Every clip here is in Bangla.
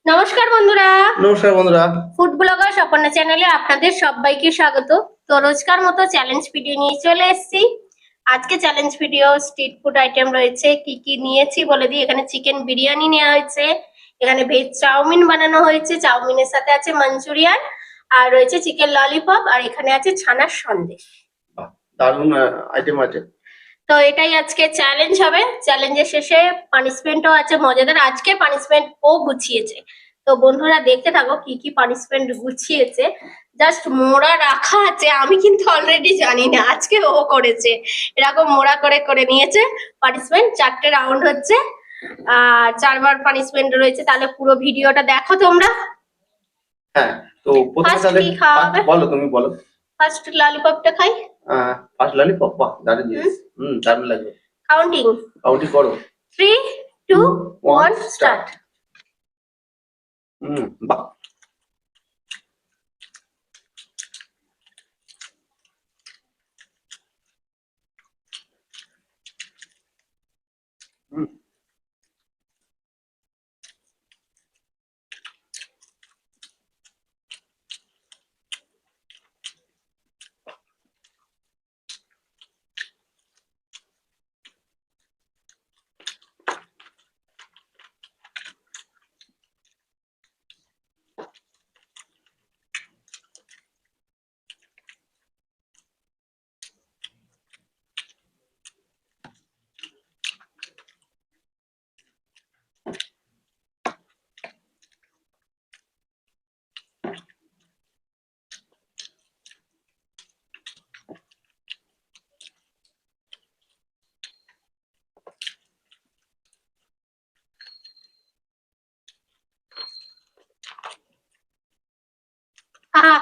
নমস্কার বন্ধুরা। নমস্কার বন্ধুরা। ফুড ব্লগার স্বপর্ণা চ্যানেলে আপনাদের সবাইকে স্বাগত। তো রোজকার মতো চ্যালেঞ্জ ভিডিও নিয়ে চলে এসেছি। আজকে challenge video street food item রয়েছে। কি কি নিয়েছি বলে দিই। এখানে চিকেন বিরিয়ানি নেওয়া হয়েছে, এখানে ভেজ চাউমিন বানানো হয়েছে, চাউমিনের সাথে আছে মাঞ্চুরিয়ান, আর রয়েছে চিকেন ললিপপ, আর এখানে আছে ছানার সন্দেশ। দারুণ আইটেম আছে। তো এটাই আজকে চ্যালেঞ্জ হবে। চ্যালেঞ্জের শেষে পানিশমেন্টও আছে মজাদার। আজকে পানিশমেন্ট ও গুছিয়েছে। তো বন্ধুরা দেখতে থাকো কি কি পানিশমেন্ট গুছিয়েছে। জাস্ট মোড়া রাখা আছে, আমি কিন্তু অলরেডি জানি না, আজকে ও করেছে। এরকম মোড়া করে করে নিয়েছে পানিশমেন্ট। 4টে রাউন্ড হচ্ছে আর 4বার পানিশমেন্ট রয়েছে। তাহলে পুরো ভিডিওটা দেখো তোমরা। হ্যাঁ, তো প্রথমে ফার্স্ট তাহলে কি খাওয়া হবে? বলো, তুমি বলো। ফার্স্ট ললিপপটা খাই। ফার্স্ট ললিপপ, বাহ দারুণ জিনিস। দারুণ লাগবে। কাউন্টিং কাউন্টিং করো। 3 2 1 স্টার্ট। বাহ। হুম আহা,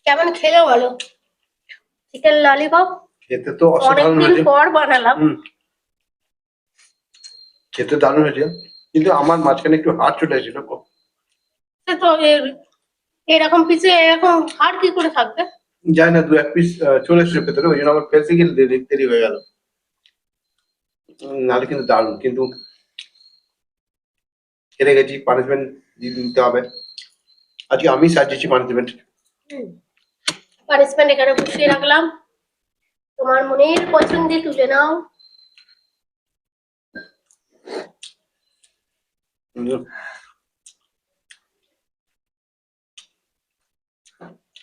কেমন খেলো বলো? চিকেন ললিপপ খেতে তো অসাধারণ অনেকদিন হয়েছে। পর বানালাম। খেতে দারুণ হয়েছে, কিন্তু আমার মাঝখানে একটু হাড় চলে এসেছিল। তো এরকম পিসে এরকম আর কি করে থাকবে? জানি না, 2-1 পিস চলে এসেছে ভেতরে, ওই জন্য আমার ফেলতে গেলে দেরি হয়ে গেল। নাহলে কিন্তু দারুণ, কিন্তু হেরে গেছি। পানিশমেন্ট দিতে হবে আজকে। আমি সাজিয়েছি পানিশমেন্ট। পানিশমেন্ট এখানে বসিয়ে রাখলাম। তোমার মনের পছন্দে তুলে নাও।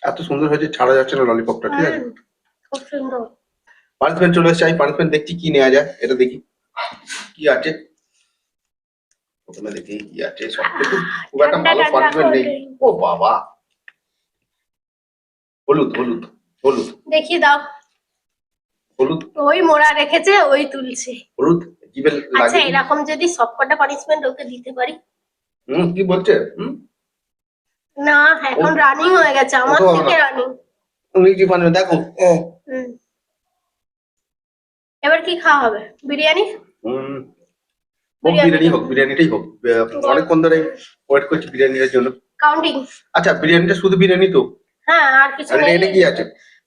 এত সুন্দর হয়েছে, ছাড়া যাচ্ছে না ললিপপটা। ঠিক আছে, খুব সুন্দর। পানিশমেন্ট চলে এসেছে। আমি পানিশমেন্ট দেখছি কি নেওয়া যায়, এটা দেখি কি আছে। প্রথমে দেখি কি আছে। সব থেকে খুব একটা ঠান্ডা ভালো ঠান্ডা পানিশমেন্ট নেই। কোল্ড। ও বাবা, হলুদ হলুদ হলুদ দেখি দাও। হলুদ ওই মোড়া রেখেছে, ওই তুলছে। হলুদ জিভে আচ্ছা, লাগে। এরকম যদি সবকটা পানিশমেন্ট ওকে দিতে পারি। কি বলছে? না, এখন রানিং হয়ে গেছে, আমার থেকে রানিং। তুমি কি বানাবে দেখো। এবার কি খাওয়া হবে? বিরিয়ানি। বিরিয়ানি হোক, বিরিয়ানিটাই হোক। অনেকক্ষণ ধরে ওয়েট করছি বিরিয়ানির জন্য। কাউন্টিং। আচ্ছা, বিরিয়ানিটা শুধু বিরিয়ানি তো? হ্যাঁ, আর কিছু আর নেই। এটা কি আছে?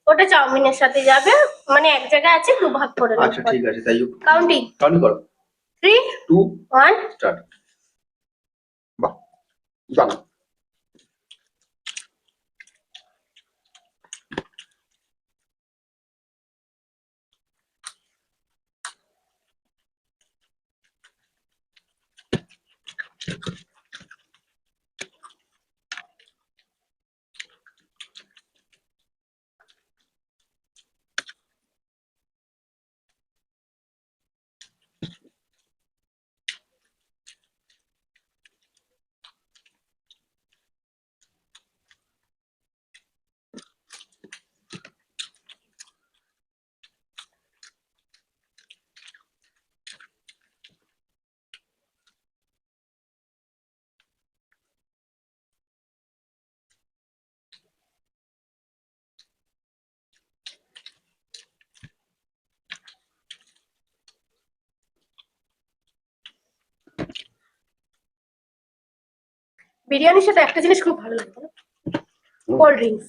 ওটা চাউমিনের সাথে যাবে, মানে এক জায়গায় আছে, দুভাগ করে নেব। আচ্ছা ঠিক আছে, তাই হোক। কাউন্টিং কাউন্ট করো। 3 2 1 স্টার্ট। বাহ, জানো। বিরিয়ানির সাথে একটা জিনিস খুব ভালো লাগে, কোল্ড ড্রিঙ্কস।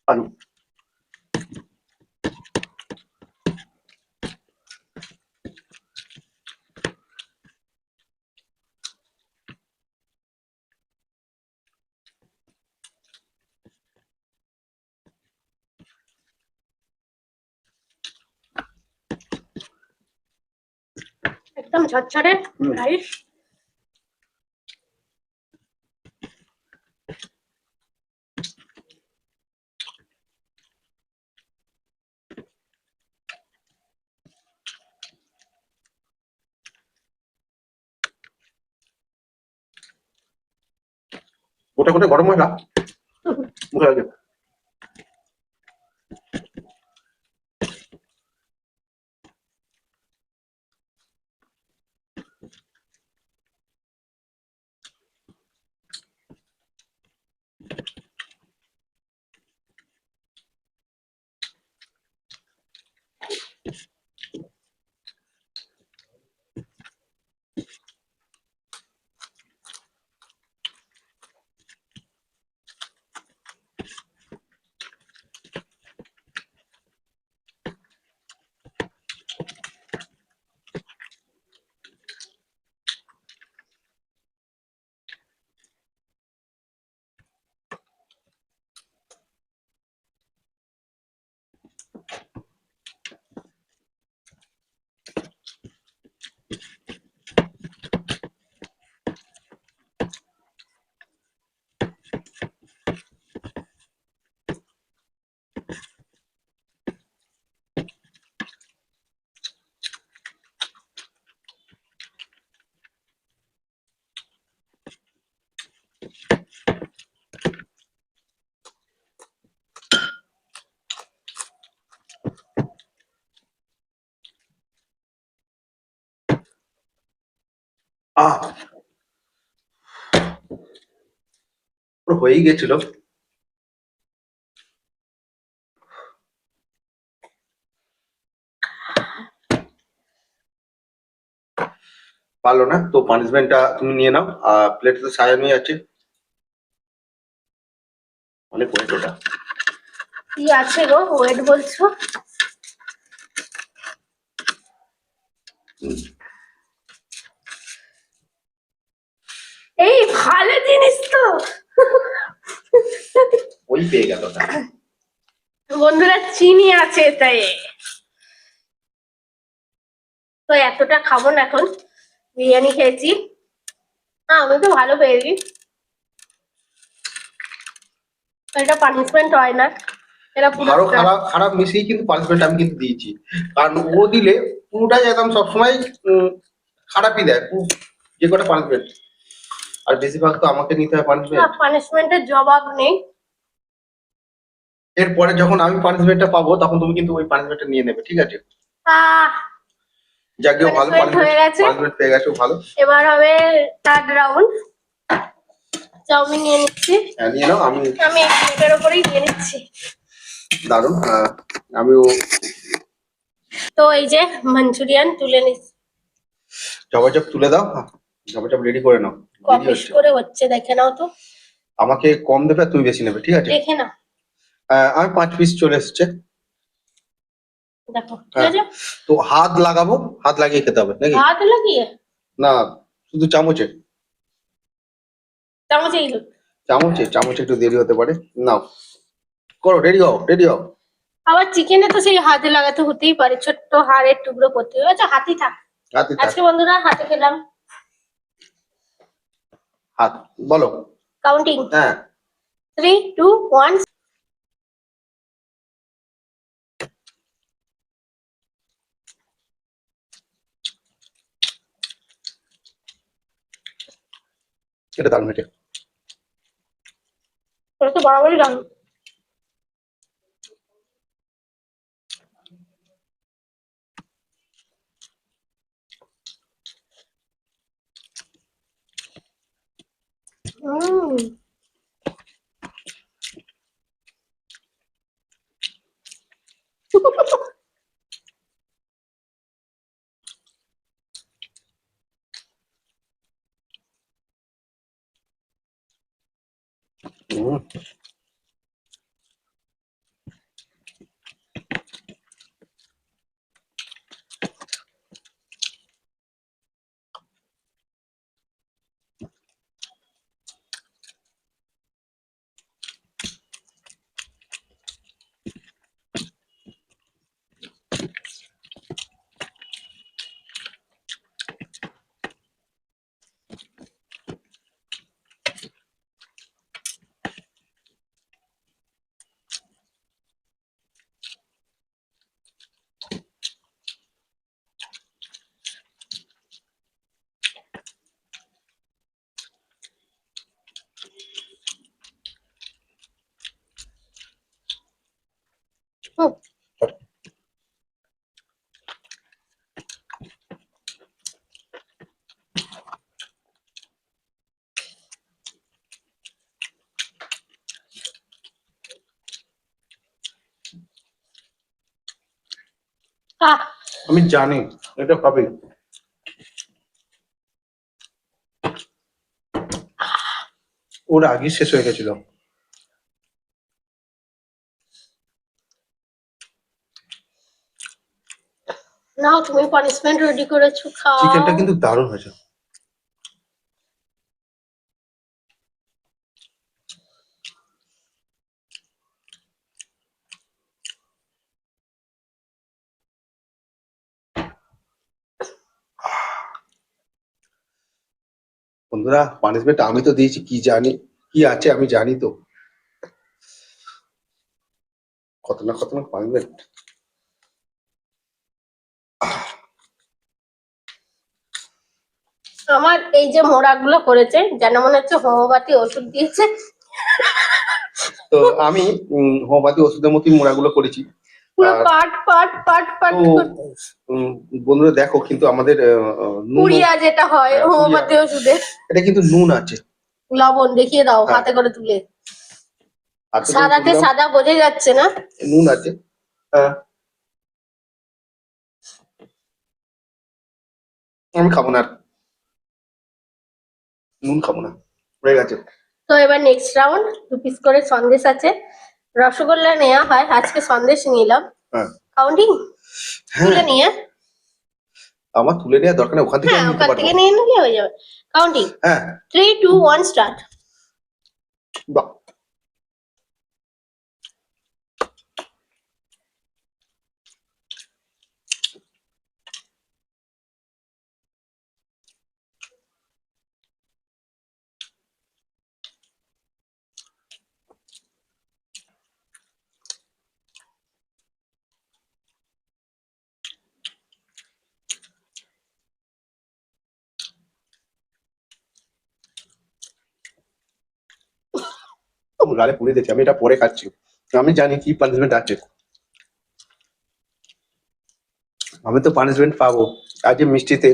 আলু। একদম ঝরঝরে রাইস। গোটা গোটা গরম মশলা মুখে লাগে। আহ পুরো হয়েই গেছিল। পারলো না তো পানিশমেন্টটা তুমি নিয়ে নাও। প্লেটে তো সাজানোই আছে, অনেক ওয়েট ওটা। কি আছে গো ওয়েট বলছো? এই ভালো জিনিস তো। ওই পেয়ে গেল ওটা। বন্ধুরা চিনি আছে তাই। তো এতটা খাবো না এখন, বিরিয়ানি খেয়েছি। আমি তো ভালো পেয়েছি, এটা পানিশমেন্ট হয় না, এটা ভালো পুরস্কার। খারাপ খারাপ মিশিয়ে কিন্তু পানিশমেন্ট আমি কিন্তু দিয়েছি, কারণ ও দিলে পুরোটাই একদম সবসময় খারাপই দেয় যে কটা পানিশমেন্ট, আর বেশিরভাগ তো আমাকে নিতে হয় পানিশমেন্ট। পানিশমেন্টের জবাব নেই। এরপরে যখন আমি পানিশমেন্টটা পাবো তখন তুমি কিন্তু ওই পানিশমেন্টটা নিয়ে নেবে, ঠিক আছে? আহ যাকে ভালো পানিশমেন্ট হয়ে গেছে, পানিশমেন্ট পেয়ে গেছে, ভালো। এবার হবে থার্ড রাউন্ড। চাউমিন নিয়ে নিচ্ছি। হ্যাঁ নিয়ে নাও, আমি আমি এই প্লেটের ওপরেই নিয়ে নিচ্ছি। দারুন। আমিও তো এই যে মাঞ্চুরিয়ান তুলে নিচ্ছি। চপাচপ তুলে দাও, চপাচপ রেডি করে নাও। ক দেরি পিস হচ্ছে, করে হচ্ছে দেখে নাও তো। আমাকে কম দেবে আর তুমি বেশি নেবে, ঠিক আছে? দেখে নাও, আমি 5 পিস চলে এসছে। দেখো ঠিক হ্যাঁ, আছে। তো হাত লাগাবো, হাত লাগিয়ে খেতে হবে নাকি? হাত লাগিয়ে? না, শুধু চামচে। চামচেই হোক। চামচে চামচে একটু দেরি হতে পারে। নাও করো, রেডি হও, রেডি হও। আবার চিকেনে তো সেই হাতে লাগাতে হতেই পারে, ছোট্ট হাড়ের টুকরো করতে হবে। আচ্ছা হাতই থাক। হাতে থাক। আজকে বন্ধুরা হাতে খেলাম। হাত বলো। কাউন্টিং হ্যাঁ 3 2 1। এটা দারুণ হয়েছে। ওটা তো বরাবরই দাম। হুম। হুম, আমি জানি এটা হবে। ওর আগে শেষ হয়ে গেছিল। নাও তুমি পানিশমেন্ট রেডি করেছো, খাও। চিকেনটা কিন্তু দারুণ হয়েছে। বন্ধুরা পানিশমেন্ট আমি তো দিয়েছি, কি জানি কি আছে আমি জানি তো, কত না পানিশমেন্ট। আমার এই যে মোড়াগুলো করেছে যেন মনে হচ্ছে হোমিওপ্যাথি ওষুধ দিয়েছে। তো আমি হোমিওপ্যাথি ওষুধের মতোই মোড়াগুলো করেছি। পুরো আর পাট পাট পাট পাট তো বন্ধুরা দেখো কিন্তু আমাদের নুন, পুড়িয়া যেটা হয় পুড়িয়া। হোমিওপ্যাথি ওষুধে, এটা কিন্তু নুন আছে। লবণ দেখিয়ে দাও হ্যাঁ। হাতে করে তুলে। হাতে করে সাদাতে তুললাম, সাদা বোঝা যাচ্ছে না। নুন আছে। হ্যাঁ। আমি খাবো না আর। নুন খাবো না, হয়ে গেছে। তো এবার নেক্সট রাউন্ড, 2 পিস করে সন্দেশ আছে। রসগোল্লা নেওয়া হয়, আজকে সন্দেশ নিলাম। হ্যাঁ কাউন্টিং তুলে হ্যাঁ, নিয়ে, আমার তুলে নেওয়ার দরকার নেই, ওখান থেকে হ্যাঁ আমি নিতে ওখান পারবো। থেকে নিয়ে নিলে হয়ে যাবে। কাউন্টিং হ্যাঁ 3 2 1 স্টার্ট। বাহ, গালে পুড়ে দিয়েছে, আমি এটা পরে খাচ্ছি। আমি জানি কি পানিশমেন্ট আছে, আমি তো পানিশমেন্ট পাবো। আজ মিষ্টিতে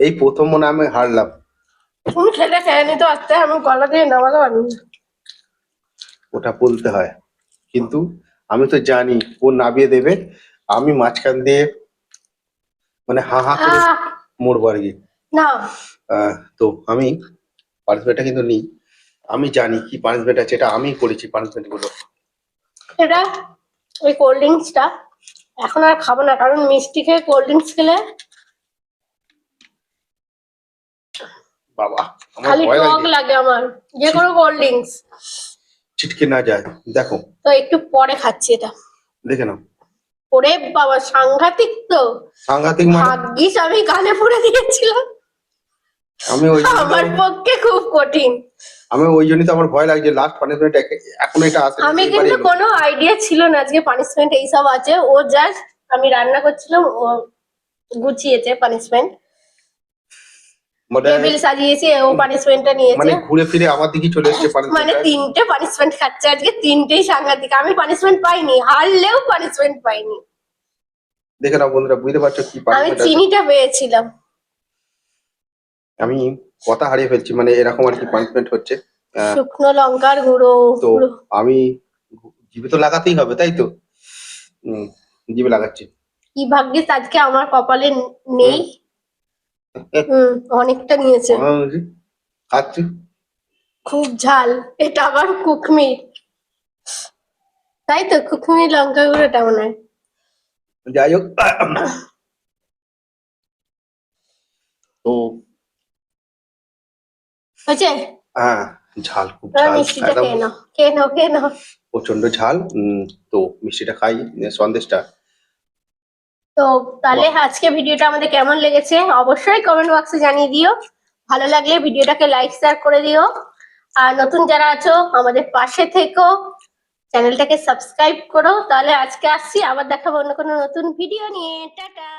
এই প্রথম মনে হয় আমি হারলাম। তুমি খেলে খেয়ে নিতে আসতে, আমি গলা দিয়ে নামাতে পারিনি। ওটা বলতে হয়, কিন্তু আমি তো জানি ও নামিয়ে দেবে, আমি মাঝখান দিয়ে মানে হা হা করে আহ মরবো আর কি। না, তো আমি পানিশমেন্টটা কিন্তু নিই, আমি জানি কি পানিশমেন্ট আছে, এটা আমি করেছি পানিশমেন্ট গুলো। এটা ওই কোল্ড ড্রিঙ্কসটা এখন আর খাবো না, কারণ মিষ্টি খেয়ে কোল্ড ড্রিঙ্কস খেলে বাবা আমার খালি ভয় টক লাগছে, লাগে আমার, যে কোনো কোল্ড ড্রিঙ্কস। ছিটকে না যায়। দেখো তো একটু পরে খাচ্ছি এটা। দেখে নাও, ওরে বাবা সাংঘাতিক তো। সাংঘাতিক মানে। ভাগ্যিস আমি কানে পড়ে দিয়েছিলাম, আমি ওই জন্য আমার পক্ষে খুব কঠিন। ওই জন্যই তো আমার ভয় লাগছে, লাস্ট পানিশমেন্ট এখন এটা আসে। আমি কিন্তু কোনো আইডিয়া ছিল না আজকে পানিশমেন্ট এইসব আছে। ও জাস্ট আমি রান্না করছিলাম, ও গুছিয়েছে পানিশমেন্ট, টেবিল সাজিয়েছি, ও পানিশমেন্টটা নিয়েছে। মানে ঘুরে ফিরে আমার দিকে চলে এসেছে মানে পানিশমেন্ট। 3টে পানিশমেন্ট খাচ্ছে আজকে, 3টেই সাংঘাতিক। আমি পানিশমেন্ট পাইনি, হারলেও পানিশমেন্ট পাইনি। দেখে নাও বন্ধুরা, বুঝতে পারছো কি আমি পানিশমেন্ট আছে। চিনিটা পেয়েছিলাম। আমি কথা হারিয়ে ফেলছি, মানে এরকম আর কি পানিশমেন্ট হচ্ছে। শুকনো লঙ্কার গুঁড়ো তো পুরো। আমি জিভে তো লাগাতেই হবে, তাই তো জিভে লাগাচ্ছি। কি ভাগ্যিস আজকে আমার কপালে নেই। অনেকটা নিয়েছে। খাচ্ছি। খুব ঝাল, এটা আবার কুকমির, তাই তো কুকমির লঙ্কা গুঁড়োটা মনে হয়। যাই হোক, তো হয়েছে, হ্যাঁ ঝাল, খুব এবার ঝাল মিষ্টিটা একদম, খেয়ে নাও, খেয়ে নাও, খেয়ে নাও। প্রচন্ড ঝাল। তো মিষ্টিটা খাই, সন্দেশটা। তো তাহলে বাহ। আজকে ভিডিওটা আমাদের কেমন লেগেছে অবশ্যই কমেন্ট বক্সে জানিয়ে দিও। ভালো লাগলে ভিডিওটাকে লাইক শেয়ার করে দিও। আর নতুন যারা আছো আমাদের পাশে থেকো, চ্যানেলটাকে সাবস্ক্রাইব করো। তাহলে আজকে আসছি, আবার দেখাবো অন্য কোনো নতুন ভিডিও নিয়ে। টাটা।